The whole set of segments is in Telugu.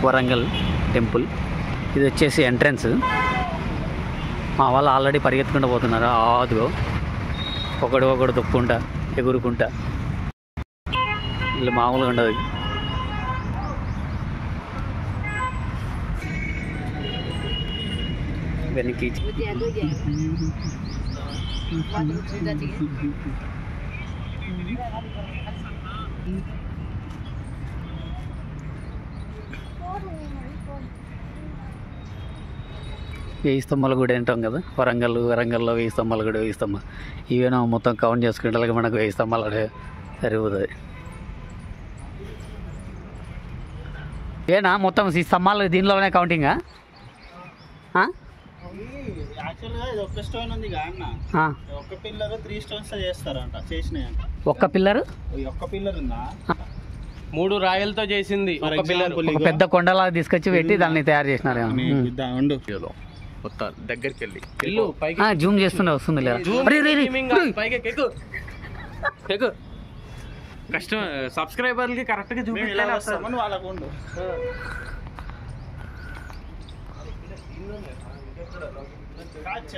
వరంగల్ టెంపుల్. ఇది వచ్చేసి ఎంట్రన్స్. మా వాళ్ళు ఆల్రెడీ పరిగెత్తుకుంటూ పోతున్నారు. అదిగో ఒకడు తొక్కుంటా ఎగురుకుంటా. వీళ్ళు మామూలుగా ఉండదు. వెనక్కి వెయ్యి స్తంభాల గుడి అంటాం కదా, వరంగల్లో వెయ్యి స్తంభాల గుడి. వెయ్యి స్తంభాలు ఇవేనో మొత్తం కౌంట్ చేసుకుంటే మనకు వెయ్యి స్తంభాల గుడి సరిపోతుంది. ఏనా మొత్తం ఈ స్తంభాలు దీనిలోనే కౌంటింగా? యాక్చువల్గా ఇది ఒక్క స్టోన్ ఉంది అన్న, ఒక్క పిల్లర్ 3 స్టోన్స్ చేస్తారంట, చేసినాయంట. ఒక్క పిల్లర్ ఉందా? 3 రాయలతో చేసింది ఒక పిల్లర్. ఒక పెద్ద కొండలా తీసుకొచ్చి పెట్టి దాన్ని తయారు చేసినారు. దగ్గరికి వెళ్ళి జూమ్ చేస్తుండే వస్తుంది లేదా? కష్టం సబ్స్క్రైబర్లకి కరెక్ట్ గా చూపించాలి వాళ్ళకు.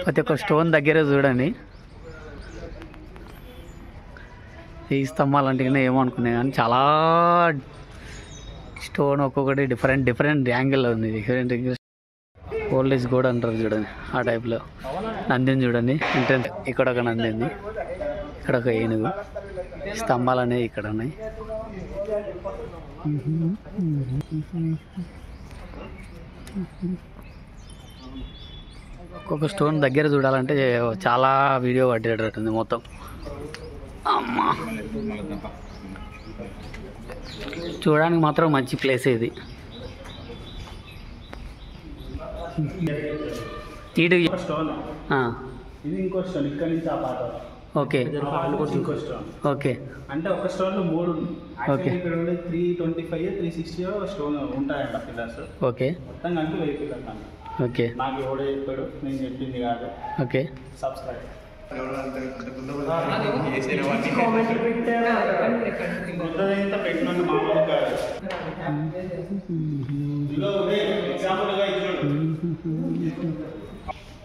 ప్రతి ఒక్క స్టోన్ దగ్గర చూడండి. ఈ స్తంభాలు అంటే ఏమో అనుకున్నాయి కానీ చాలా స్టోన్ ఒక్కొక్కటి డిఫరెంట్ యాంగిల్లో ఉంది. డిఫరెంట్ ఓల్డేజ్ గోడ అంటారు చూడండి, ఆ టైప్లో. నందిని చూడండి, ఎంట్రెన్స్ ఇక్కడ ఒక నంది ఉంది, ఇక్కడ ఒక ఏనుగు. స్తంభాలు అనేవి ఇక్కడ ఉన్నాయి. ఒక్కొక్క స్టోన్ దగ్గర చూడాలంటే చాలా వీడియో పట్టేటట్టుంది మొత్తం. అమ్మా, చూడడానికి మాత్రం మంచి ప్లేస్ ఇది. ఇది ఇంకో స్టోన్, ఇక్కడ నుంచి ఆ పాట. ఓకే ఇంకో స్టోన్. ఓకే, అంటే ఒక స్టోన్ 3 ఓకే. ఇక్కడ 325 360 స్టోన్ ఉంటాయంట పిల్లర్స్. ఓకే, మొత్తం కలిపి 1000 పిల్లర్స్ అంట. ఓకే, నాకు ఎవడో చెప్పాడు, నేను చెప్పింది కాదు. ఓకే. సబ్స్క్రైబ్.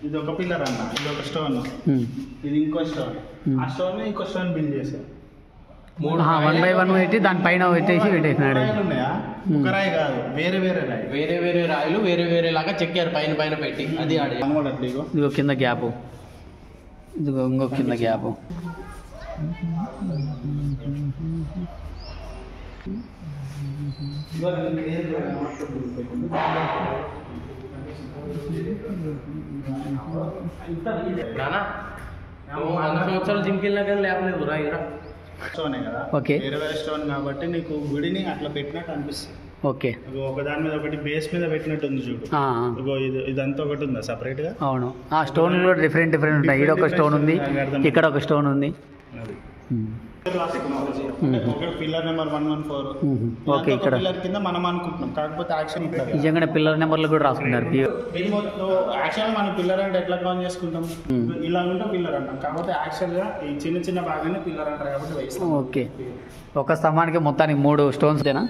ఇది ఒక పిల్లర్ అన్న, ఇది ఒక స్టోన్, ఇది ఇంకో స్టోన్. ఆ స్టోన్ ఇంకో స్టోన్ బిల్డ్ చేశారు. 1 by 1 పెట్టి దానిపైన పెట్టేసి పెట్టేసినాడు. ఉన్నాయా? ఒక రాయి కాదు, వేరే రాయి, వేరే రాయలు వేరే లాగా చెక్కారు పైన పెట్టి. అది ఇదిగో కింద గ్యాప్, ఇదిగో ఇంకో కింద గ్యాప్. సంవత్సరాలు జిమ్కి వెళ్ళినా కానీ లేపలేదు రా. స్టోనే కదా, ఓకే. వేరే స్టోన్ కాబట్టి నీకు గుడిని అట్లా పెట్టినట్టు అనిపిస్తుంది. ఓకే, ఒక దాని మీద ఒకటి బేస్ మీద పెట్టినట్టు ఉంది చూడు. ఇదంతా ఒకటి ఉందా సపరేట్ గా? అవును, ఆ స్టోన్ కూడా డిఫరెంట్ ఉంటాయి. ఇక్కడ ఒక స్టోన్ ఉంది, ఇక్కడ ఒక స్టోన్ ఉంది. ఒక పిల్లర్ నెంబర్ 114. ఓకే, ఇక్కడ పిల్లర్ కింద మనం అనుకుంటున్నాం, కాకపోతే యాక్షన్ నిజంగానే పిల్లర్ నెంబర్లు కూడా రాసుకున్నారు. యాక్చువల్ మనం పిల్లర్ అంటే ఎట్లా కౌంట్ చేసుకుంటాం? ఇలా ఉంటే పిల్లర్ అంటాం, కాకపోతే యాక్చువల్ గా ఈ చిన్న భాగాన్ని పిల్లర్ అంటారు కాబట్టి వేస్తాం. ఓకే, ఒక స్తంభానికి మొత్తానికి 3 స్టోన్స్ దేనా?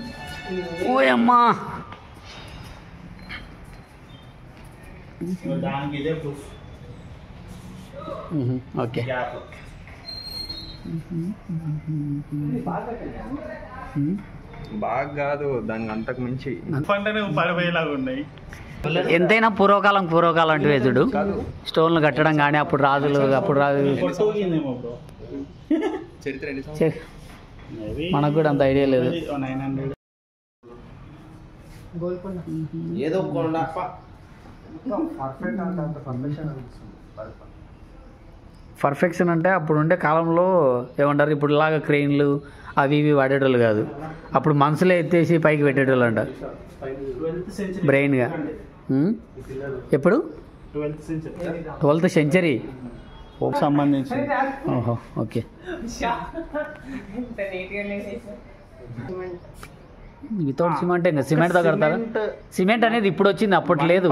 ఓయమ్మా, దానికి ఇదే ప్రూఫ్. ఓకే, బాగా కాదు, దానికి అంతకు మించి పంటనే పడిపోయేలాగా ఉన్నాయి. ఎంతైనా పూర్వకాలం అంటే వేసుడు స్టోన్లు కట్టడం కానీ అప్పుడు రాజులు మనకు కూడా అంత ఐడియా లేదు. ఏదో పర్ఫెక్షన్ అంటే అప్పుడు ఉండే కాలంలో ఏమంటారు, ఇప్పుడు లాగా క్రెయిన్లు అవి ఇవి వాడేటోళ్ళు కాదు. అప్పుడు మనుషులే ఎత్తేసి పైకి పెట్టేటోళ్ళు అంట బ్రెయిన్గా. ఎప్పుడు 12th century సంబంధించి. ఓహో, ఓకే. వితౌట్ సిమెంట్ ఇంకా సిమెంట్తో కడతారా? సిమెంట్ అనేది ఇప్పుడు వచ్చింది, అప్పుడు లేదు.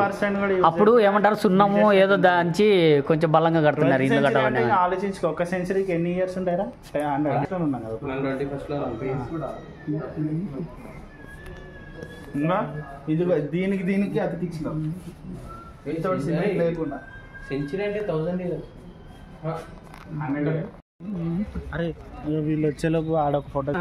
అప్పుడు ఏమంటారు, సున్నము ఏదో దాంచి కొంచెం బలంగా కడుతున్నారు ఇల్లు కట్టాలని. ఆలోచించుకో, ఒక సెంచరీకి ఎన్ని ఇయర్స్ ఉంటారా? 100 ఇంకా ఇదిగో దీనికి అతికిచ్చినాం వితౌట్ సిమెంట్ లేకుండా. సెంచరీ అంటే 1000 అరే వీళ్ళు వచ్చేలోపు ఆడొక ఫోటో